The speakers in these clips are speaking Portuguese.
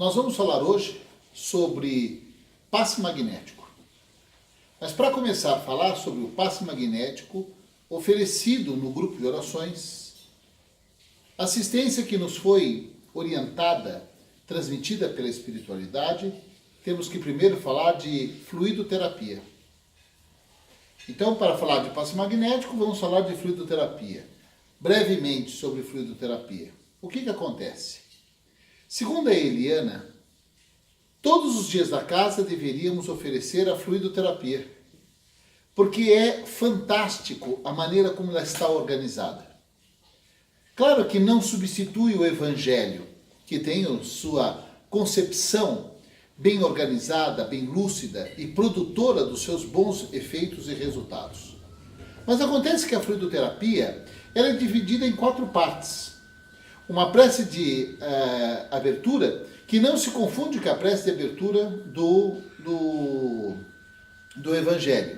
Nós vamos falar hoje sobre passe magnético. Mas para começar a falar sobre o passe magnético oferecido no grupo de orações, assistência que nos foi orientada, transmitida pela espiritualidade, temos que primeiro falar de fluidoterapia. Então, para falar de passe magnético, vamos falar de fluidoterapia. Brevemente sobre fluidoterapia. O que acontece? Segundo a Eliana, todos os dias da casa deveríamos oferecer a fluidoterapia, porque é fantástico a maneira como ela está organizada. Claro que não substitui o Evangelho, que tem sua concepção bem organizada, bem lúcida e produtora dos seus bons efeitos e resultados. Mas acontece que a fluidoterapia ela é dividida em 4 partes. Uma prece de abertura que não se confunde com a prece de abertura do Evangelho.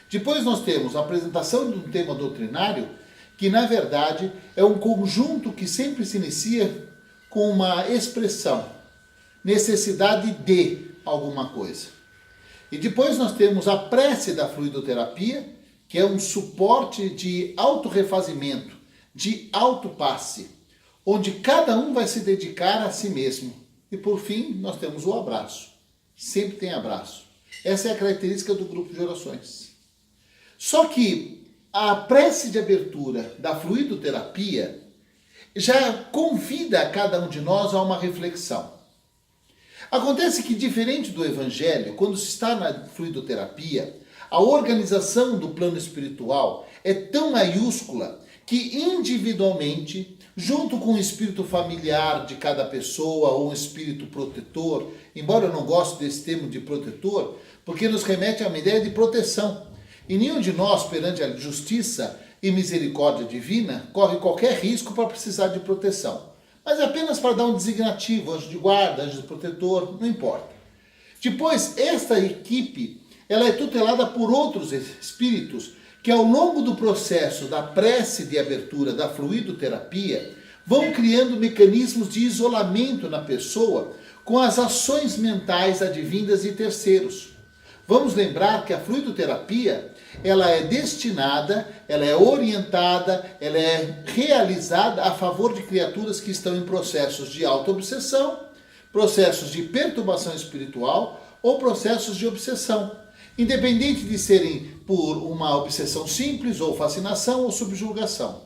Depois nós temos a apresentação de um tema doutrinário que na verdade é um conjunto que sempre se inicia com uma expressão, necessidade de alguma coisa. E depois nós temos a prece da fluidoterapia, que é um suporte de autorrefazimento, de autopasse, onde cada um vai se dedicar a si mesmo. E por fim, nós temos o abraço. Sempre tem abraço. Essa é a característica do grupo de orações. Só que a prece de abertura da fluidoterapia já convida a cada um de nós a uma reflexão. Acontece que, diferente do Evangelho, quando se está na fluidoterapia, a organização do plano espiritual é tão maiúscula que individualmente, junto com o espírito familiar de cada pessoa ou um espírito protetor, embora eu não goste desse termo de protetor, porque nos remete a uma ideia de proteção. E nenhum de nós, perante a justiça e misericórdia divina, corre qualquer risco para precisar de proteção. Mas apenas para dar um designativo, anjo de guarda, anjo de protetor, não importa. Depois, esta equipe ela é tutelada por outros espíritos que ao longo do processo da prece de abertura da fluidoterapia vão criando mecanismos de isolamento na pessoa com as ações mentais advindas de terceiros. Vamos lembrar que a fluidoterapia ela é destinada, ela é orientada, ela é realizada a favor de criaturas que estão em processos de autoobsessão, processos de perturbação espiritual ou processos de obsessão. Independente de serem por uma obsessão simples, ou fascinação, ou subjugação.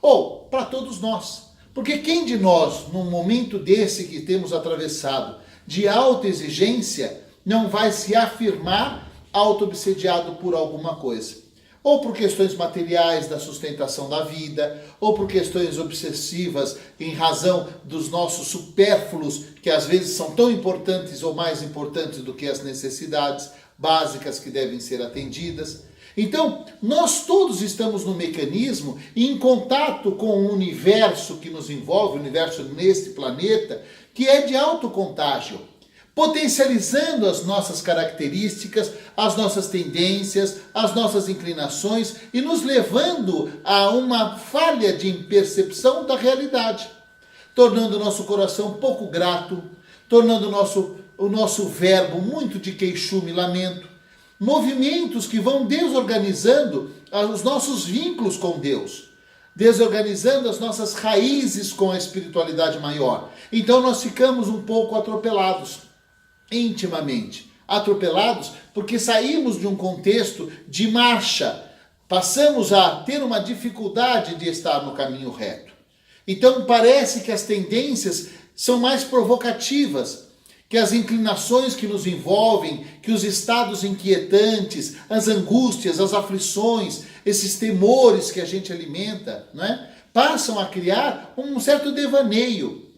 Ou para todos nós. Porque quem de nós, num momento desse que temos atravessado, de alta exigência, não vai se afirmar auto-obsediado por alguma coisa? Ou por questões materiais da sustentação da vida, ou por questões obsessivas em razão dos nossos supérfluos, que às vezes são tão importantes ou mais importantes do que as necessidades básicas que devem ser atendidas. Então, nós todos estamos no mecanismo em contato com o universo que nos envolve, o universo neste planeta, que é de autocontágio, potencializando as nossas características, as nossas tendências, as nossas inclinações e nos levando a uma falha de percepção da realidade, tornando o nosso coração pouco grato, tornando o nosso verbo muito de queixume e lamento, movimentos que vão desorganizando os nossos vínculos com Deus, desorganizando as nossas raízes com a espiritualidade maior. Então nós ficamos um pouco atropelados, intimamente. Atropelados porque saímos de um contexto de marcha, passamos a ter uma dificuldade de estar no caminho reto. Então parece que as tendências são mais provocativas, que as inclinações que nos envolvem, que os estados inquietantes, as angústias, as aflições, esses temores que a gente alimenta, não é? Passam a criar um certo devaneio.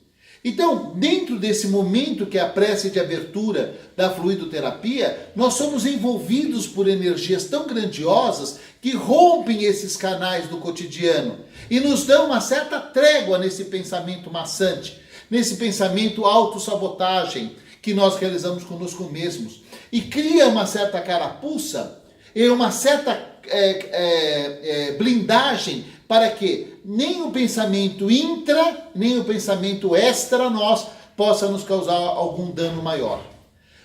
Então, dentro desse momento que é a prece de abertura da fluidoterapia, nós somos envolvidos por energias tão grandiosas que rompem esses canais do cotidiano e nos dão uma certa trégua nesse pensamento maçante, nesse pensamento autossabotagem que nós realizamos conosco mesmos. E cria uma certa carapuça e uma certa blindagem para que nem o pensamento intra, nem o pensamento extra nós possa nos causar algum dano maior.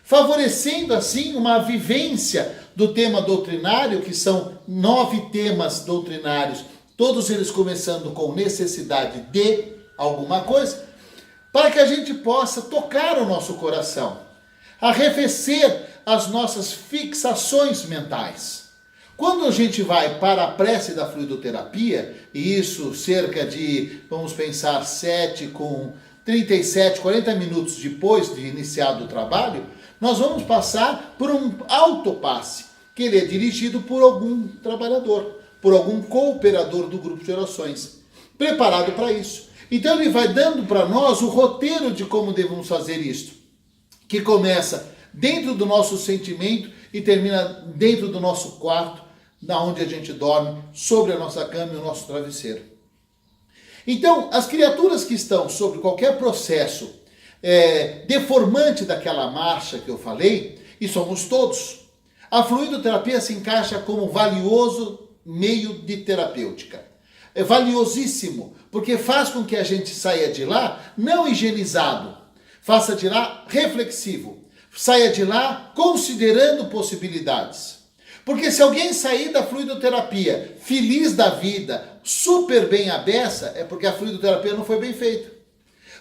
Favorecendo assim uma vivência do tema doutrinário, que são 9 temas doutrinários, todos eles começando com necessidade de alguma coisa, para que a gente possa tocar o nosso coração, arrefecer as nossas fixações mentais. Quando a gente vai para a prece da fluidoterapia, e isso cerca de, vamos pensar, 37, 40 minutos depois de iniciado o trabalho, nós vamos passar por um autopasse, que ele é dirigido por algum trabalhador, por algum cooperador do grupo de orações, preparado para isso. Então ele vai dando para nós o roteiro de como devemos fazer isso, que começa dentro do nosso sentimento e termina dentro do nosso quarto, da onde a gente dorme, sobre a nossa cama e o nosso travesseiro. Então, as criaturas que estão sobre qualquer processo deformante daquela marcha que eu falei, e somos todos, a fluidoterapia se encaixa como valioso meio de terapêutica. É valiosíssimo, porque faz com que a gente saia de lá não higienizado, faça de lá reflexivo, saia de lá considerando possibilidades. Porque se alguém sair da fluidoterapia feliz da vida, super bem à beça, é porque a fluidoterapia não foi bem feita.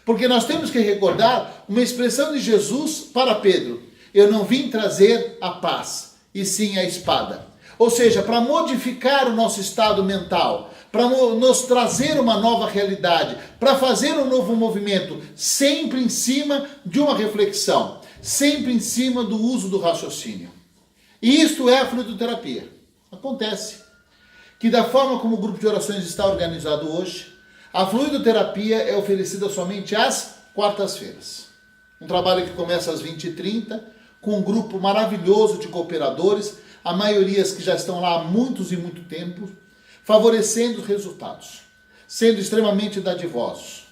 Porque nós temos que recordar uma expressão de Jesus para Pedro: eu não vim trazer a paz, e sim a espada. Ou seja, para modificar o nosso estado mental, para nos trazer uma nova realidade, para fazer um novo movimento, sempre em cima de uma reflexão, sempre em cima do uso do raciocínio. E isto é a fluidoterapia. Acontece que da forma como o grupo de orações está organizado hoje, a fluidoterapia é oferecida somente às quartas-feiras. Um trabalho que começa às 20h30, com um grupo maravilhoso de cooperadores, a maioria que já estão lá há muitos e muito tempo, favorecendo os resultados, sendo extremamente dadivosos.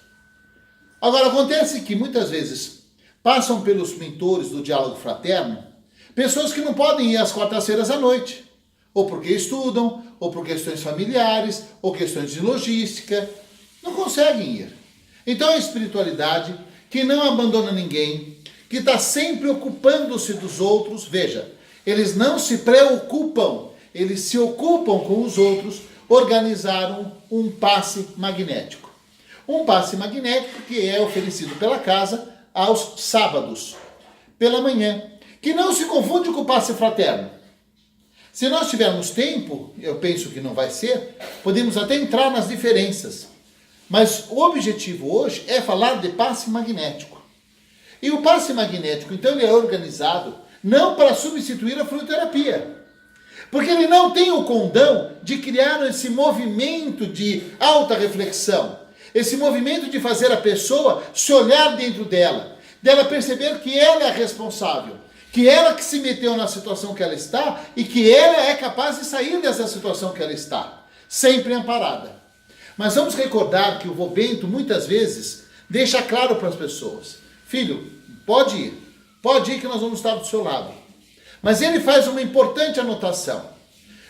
Agora, acontece que muitas vezes passam pelos mentores do diálogo fraterno pessoas que não podem ir às quartas-feiras à noite, ou porque estudam, ou por questões familiares, ou questões de logística, não conseguem ir. Então a espiritualidade, que não abandona ninguém, que está sempre ocupando-se dos outros, veja, eles não se preocupam, eles se ocupam com os outros, organizaram um passe magnético. Um passe magnético que é oferecido pela casa aos sábados, pela manhã, que não se confunde com o passe fraterno. Se nós tivermos tempo, eu penso que não vai ser, podemos até entrar nas diferenças. Mas o objetivo hoje é falar de passe magnético. E o passe magnético, então, ele é organizado não para substituir a fluidoterapia. Porque ele não tem o condão de criar esse movimento de alta reflexão. Esse movimento de fazer a pessoa se olhar dentro dela perceber que ela é a responsável, que ela que se meteu na situação que ela está e que ela é capaz de sair dessa situação que ela está, sempre amparada. Mas vamos recordar que o vô Bento muitas vezes deixa claro para as pessoas: filho, pode ir que nós vamos estar do seu lado. Mas ele faz uma importante anotação: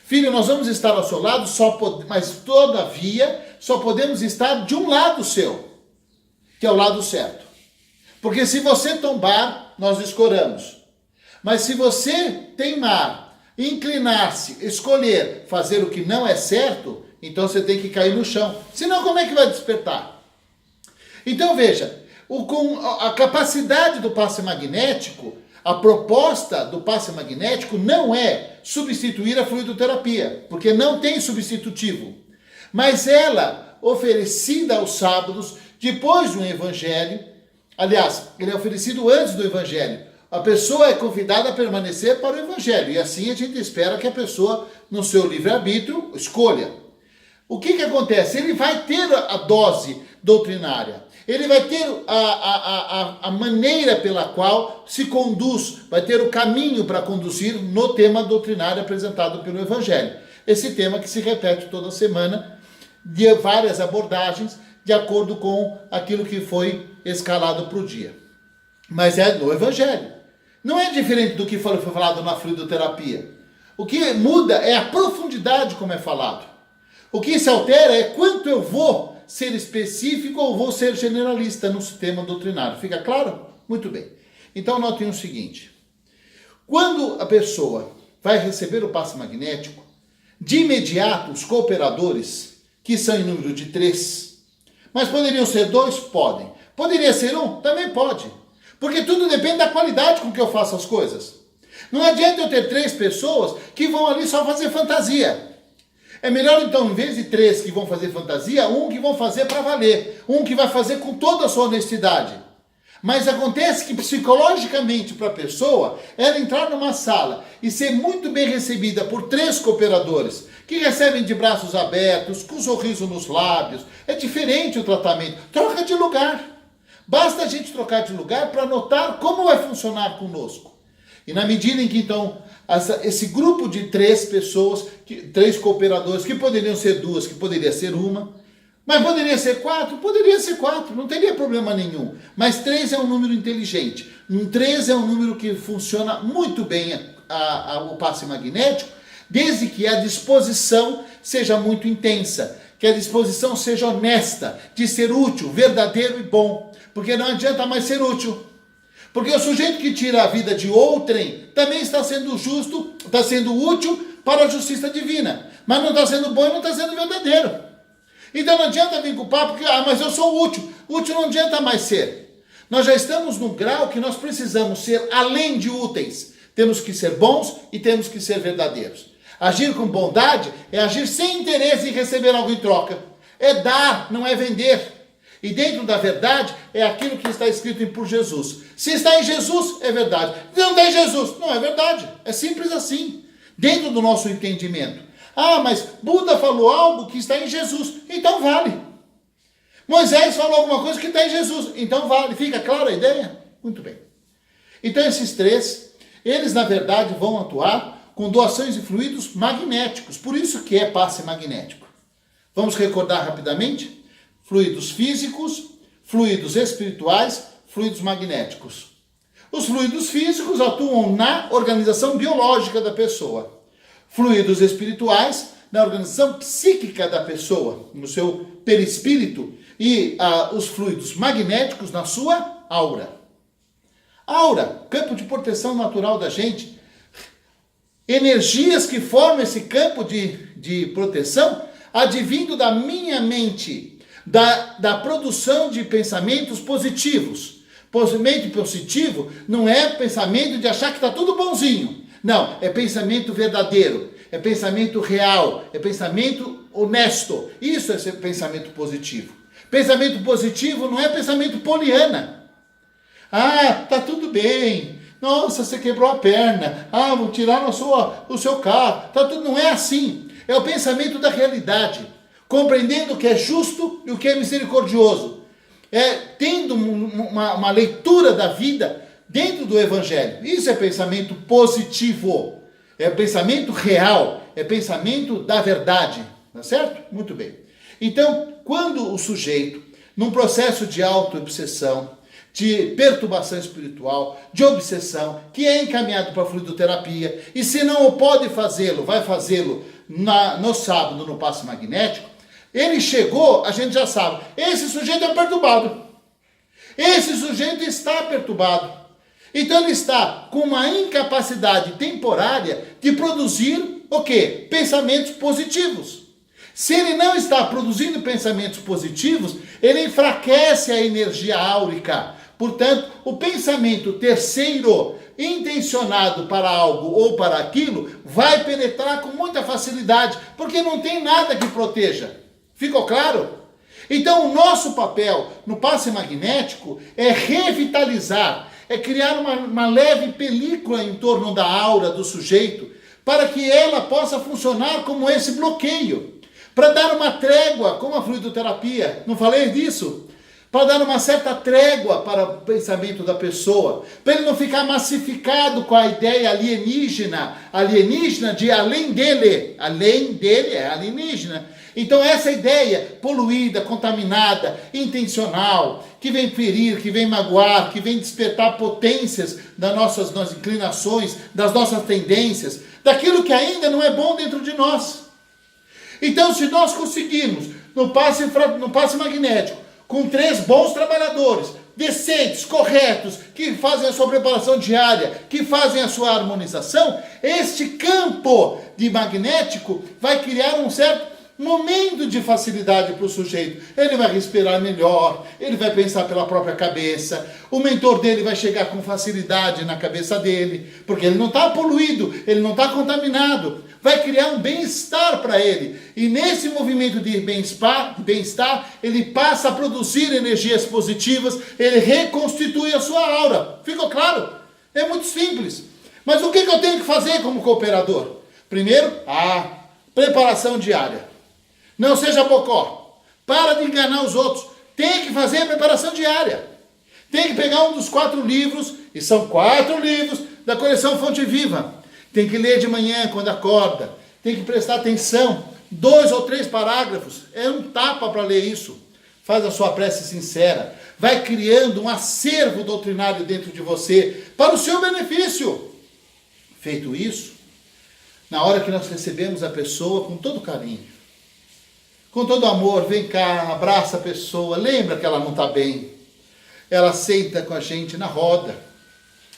filho, nós vamos estar ao seu lado, mas todavia só podemos estar de um lado seu, que é o lado certo. Porque se você tombar, nós escoramos. Mas se você teimar, inclinar-se, escolher fazer o que não é certo, então você tem que cair no chão. Senão, como é que vai despertar? Então, veja, com a capacidade do passe magnético, a proposta do passe magnético não é substituir a fluidoterapia, porque não tem substitutivo. Mas ela, oferecida aos sábados, depois do evangelho, aliás, ele é oferecido antes do evangelho. A pessoa é convidada a permanecer para o evangelho. E assim a gente espera que a pessoa, no seu livre-arbítrio, escolha. O que acontece? Ele vai ter a dose doutrinária. Ele vai ter a maneira pela qual se conduz, vai ter o caminho para conduzir no tema doutrinário apresentado pelo evangelho. Esse tema que se repete toda semana, de várias abordagens, de acordo com aquilo que foi escalado para o dia. Mas é no evangelho. Não é diferente do que foi falado na fluidoterapia. O que muda é a profundidade como é falado. O que se altera é quanto eu vou ser específico ou vou ser generalista no sistema doutrinário. Fica claro? Muito bem. Então notem o seguinte. Quando a pessoa vai receber o passe magnético, de imediato os cooperadores, que são em número de 3, mas poderiam ser 2? Podem. Poderia ser 1? Também pode. Porque tudo depende da qualidade com que eu faço as coisas. Não adianta eu ter 3 pessoas que vão ali só fazer fantasia. É melhor então, em vez de 3 que vão fazer fantasia, 1 que vão fazer para valer. 1 que vai fazer com toda a sua honestidade. Mas acontece que psicologicamente para a pessoa, ela entrar numa sala e ser muito bem recebida por 3 cooperadores, que recebem de braços abertos, com um sorriso nos lábios, é diferente o tratamento. Troca de lugar. Basta a gente trocar de lugar para notar como vai funcionar conosco. E na medida em que então esse grupo de 3 pessoas, 3 cooperadores, que poderiam ser 2, que poderia ser 1, mas poderia ser 4? Poderia ser 4, não teria problema nenhum. Mas 3 é um número inteligente. 3 é um número que funciona muito bem o passe magnético, desde que a disposição seja muito intensa, que a disposição seja honesta, de ser útil, verdadeiro e bom. Porque não adianta mais ser útil. Porque o sujeito que tira a vida de outrem também está sendo justo, está sendo útil para a justiça divina. Mas não está sendo bom e não está sendo verdadeiro. Então não adianta vir culpar porque, mas eu sou útil. Útil não adianta mais ser. Nós já estamos num grau que nós precisamos ser além de úteis. Temos que ser bons e temos que ser verdadeiros. Agir com bondade é agir sem interesse em receber algo em troca. É dar, não é vender. E dentro da verdade é aquilo que está escrito por Jesus. Se está em Jesus, é verdade. Se não está em Jesus, não é verdade. É simples assim. Dentro do nosso entendimento. Ah, mas Buda falou algo que está em Jesus, então vale. Moisés falou alguma coisa que está em Jesus, então vale. Fica clara a ideia? Muito bem. Então esses 3, eles na verdade vão atuar com doações de fluidos magnéticos. Por isso que é passe magnético. Vamos recordar rapidamente? Fluidos físicos, fluidos espirituais, fluidos magnéticos. Os fluidos físicos atuam na organização biológica da pessoa. Fluidos espirituais na organização psíquica da pessoa, no seu perispírito, e os fluidos magnéticos na sua aura. Aura, campo de proteção natural da gente. Energias que formam esse campo de proteção advindo da minha mente, da produção de pensamentos positivos. Pensamento positivo não é pensamento de achar que está tudo bonzinho. Não, é pensamento verdadeiro, é pensamento real, é pensamento honesto. Isso é ser pensamento positivo. Pensamento positivo não é pensamento poliana. Ah, tá tudo bem. Nossa, você quebrou a perna. Ah, vou tirar o seu carro. Tá tudo, não é assim. É o pensamento da realidade. Compreendendo o que é justo e o que é misericordioso. Tendo uma leitura da vida dentro do Evangelho. Isso é pensamento positivo. É pensamento real. É pensamento da verdade. Tá certo? Muito bem. Então, quando o sujeito, num processo de auto-obsessão, de perturbação espiritual, de obsessão, que é encaminhado para a fluidoterapia, e se não pode fazê-lo, vai fazê-lo no sábado, no passe magnético, ele chegou, a gente já sabe, esse sujeito é perturbado. Esse sujeito está perturbado. Então ele está com uma incapacidade temporária de produzir o quê? Pensamentos positivos. Se ele não está produzindo pensamentos positivos, ele enfraquece a energia áurica. Portanto, o pensamento terceiro, intencionado para algo ou para aquilo, vai penetrar com muita facilidade, porque não tem nada que proteja. Ficou claro? Então, o nosso papel no passe magnético é revitalizar, é criar uma leve película em torno da aura do sujeito, para que ela possa funcionar como esse bloqueio, para dar uma trégua, como a fluidoterapia. Não falei disso? Para dar uma certa trégua para o pensamento da pessoa, para ele não ficar massificado com a ideia alienígena de além dele é alienígena. Então essa ideia poluída, contaminada, intencional, que vem ferir, que vem magoar, que vem despertar potências das nossas inclinações, das nossas tendências, daquilo que ainda não é bom dentro de nós. Então, se nós conseguirmos no passe magnético, com 3 bons trabalhadores, decentes, corretos, que fazem a sua preparação diária, que fazem a sua harmonização, este campo de magnético vai criar um certo momento de facilidade para o sujeito. Ele vai respirar melhor, ele vai pensar pela própria cabeça, o mentor dele vai chegar com facilidade na cabeça dele, porque ele não está poluído, ele não está contaminado, vai criar um bem-estar para ele, e nesse movimento de bem-estar, ele passa a produzir energias positivas, ele reconstitui a sua aura. Ficou claro? É muito simples. Mas o que eu tenho que fazer como cooperador? Primeiro, a preparação diária. Não seja bocó. Para de enganar os outros. Tem que fazer a preparação diária. Tem que pegar um dos 4 livros, e são 4 livros da coleção Fonte Viva. Tem que ler de manhã quando acorda. Tem que prestar atenção. 2 ou 3 parágrafos. É um tapa para ler isso. Faz a sua prece sincera. Vai criando um acervo doutrinário dentro de você para o seu benefício. Feito isso, na hora que nós recebemos a pessoa com todo carinho, com todo amor, vem cá, abraça a pessoa, lembra que ela não está bem. Ela senta com a gente na roda.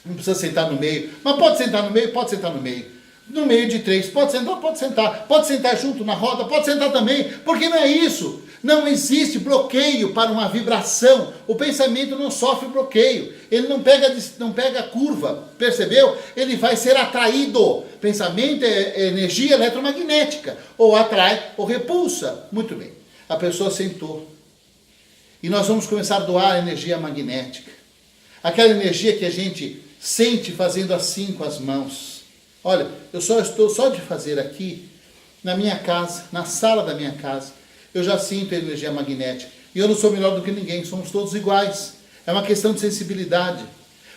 Não precisa sentar no meio. Mas pode sentar no meio? Pode sentar no meio. No meio de 3, pode sentar? Pode sentar. Pode sentar junto na roda? Pode sentar também. Porque não é isso. Não existe bloqueio para uma vibração. O pensamento não sofre bloqueio. Ele não pega curva. Percebeu? Ele vai ser atraído. Pensamento é energia eletromagnética. Ou atrai ou repulsa. Muito bem. A pessoa sentou. E nós vamos começar a doar energia magnética. Aquela energia que a gente sente fazendo assim com as mãos. Olha, eu estou só de fazer aqui, na minha casa, na sala da minha casa, eu já sinto a energia magnética. E eu não sou melhor do que ninguém, somos todos iguais. É uma questão de sensibilidade.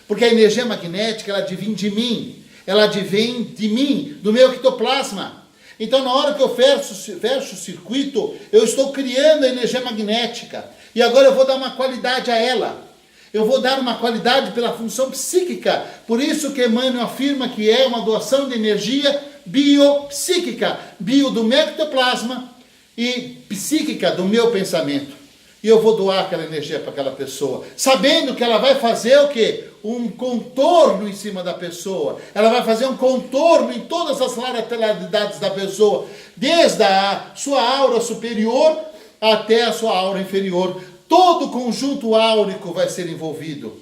Porque a energia magnética, ela advém de mim. Ela advém de mim, do meu ectoplasma. Então, na hora que eu fecho o circuito, eu estou criando a energia magnética. E agora eu vou dar uma qualidade a ela. Eu vou dar uma qualidade pela função psíquica. Por isso que Emmanuel afirma que é uma doação de energia biopsíquica. Bio do meu ectoplasma e psíquica do meu pensamento. E eu vou doar aquela energia para aquela pessoa. Sabendo que ela vai fazer o quê? Um contorno em cima da pessoa. Ela vai fazer um contorno em todas as lateralidades da pessoa. Desde a sua aura superior até a sua aura inferior. Todo o conjunto áurico vai ser envolvido.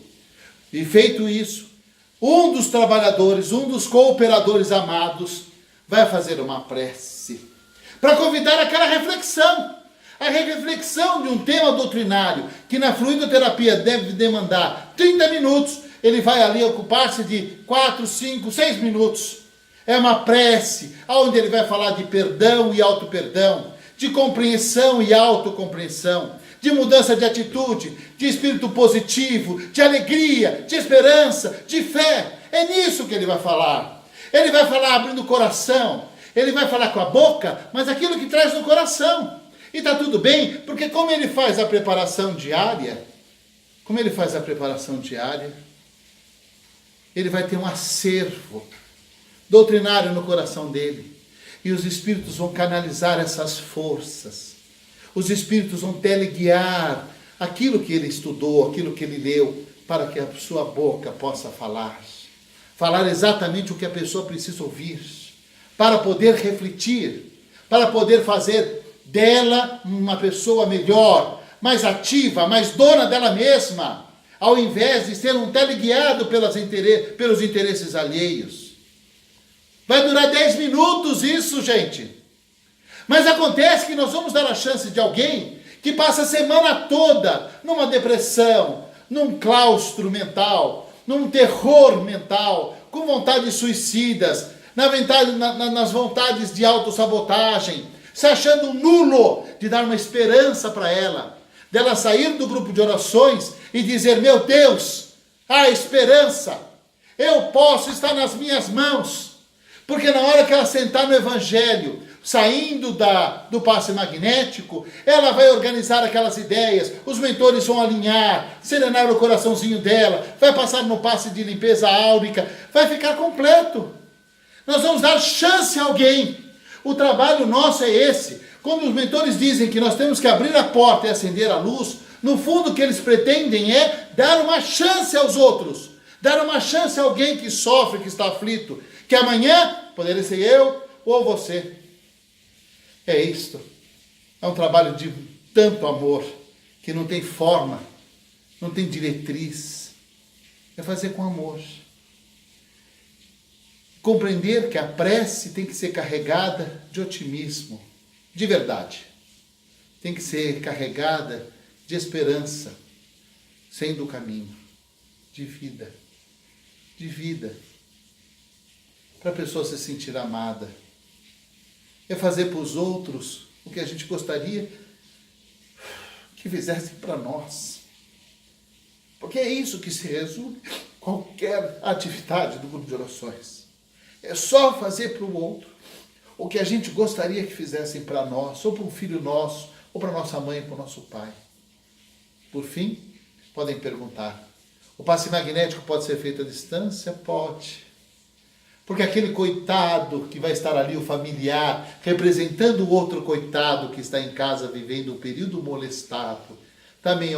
E feito isso, um dos trabalhadores, um dos cooperadores amados, vai fazer uma prece. Para convidar aquela reflexão. A reflexão de um tema doutrinário, que na fluidoterapia deve demandar 30 minutos, ele vai ali ocupar-se de 4, 5, 6 minutos. É uma prece, onde ele vai falar de perdão e auto-perdão, de compreensão e autocompreensão, de mudança de atitude, de espírito positivo, de alegria, de esperança, de fé. É nisso que ele vai falar. Ele vai falar abrindo o coração, ele vai falar com a boca, mas aquilo que traz no coração. E está tudo bem, porque como ele faz a preparação diária, ele vai ter um acervo doutrinário no coração dele. E os espíritos vão canalizar essas forças. Os espíritos vão teleguiar aquilo que ele estudou, aquilo que ele leu, para que a sua boca possa falar. Falar exatamente o que a pessoa precisa ouvir. Para poder refletir. Para poder fazer dela uma pessoa melhor, mais ativa, mais dona dela mesma. Ao invés de ser um teleguiado pelos interesses alheios. Vai durar 10 minutos isso, gente. Mas acontece que nós vamos dar a chance de alguém que passa a semana toda numa depressão, num claustro mental, num terror mental, com vontades suicidas, nas vontades de autossabotagem, se achando nulo de dar uma esperança para ela, dela sair do grupo de orações e dizer: meu Deus, há esperança, eu posso estar nas minhas mãos, porque na hora que ela sentar no Evangelho, saindo do passe magnético, ela vai organizar aquelas ideias, os mentores vão alinhar, serenar o coraçãozinho dela, vai passar no passe de limpeza áurica, vai ficar completo. Nós vamos dar chance a alguém. O trabalho nosso é esse. Quando os mentores dizem que nós temos que abrir a porta e acender a luz, no fundo o que eles pretendem é dar uma chance aos outros, dar uma chance a alguém que sofre, que está aflito, que amanhã poderia ser eu ou você. É isto. É um trabalho de tanto amor, que não tem forma, não tem diretriz. É fazer com amor. Compreender que a prece tem que ser carregada de otimismo, de verdade. Tem que ser carregada de esperança, sendo o caminho, de vida. De vida. Para a pessoa se sentir amada. É fazer para os outros o que a gente gostaria que fizessem para nós. Porque é isso que se resume qualquer atividade do grupo de orações. É só fazer para o outro o que a gente gostaria que fizessem para nós, ou para um filho nosso, ou para nossa mãe, ou para o nosso pai. Por fim, podem perguntar, o passe magnético pode ser feito à distância? Pode. Porque aquele coitado que vai estar ali, o familiar, representando o outro coitado que está em casa vivendo um período molestado, também é um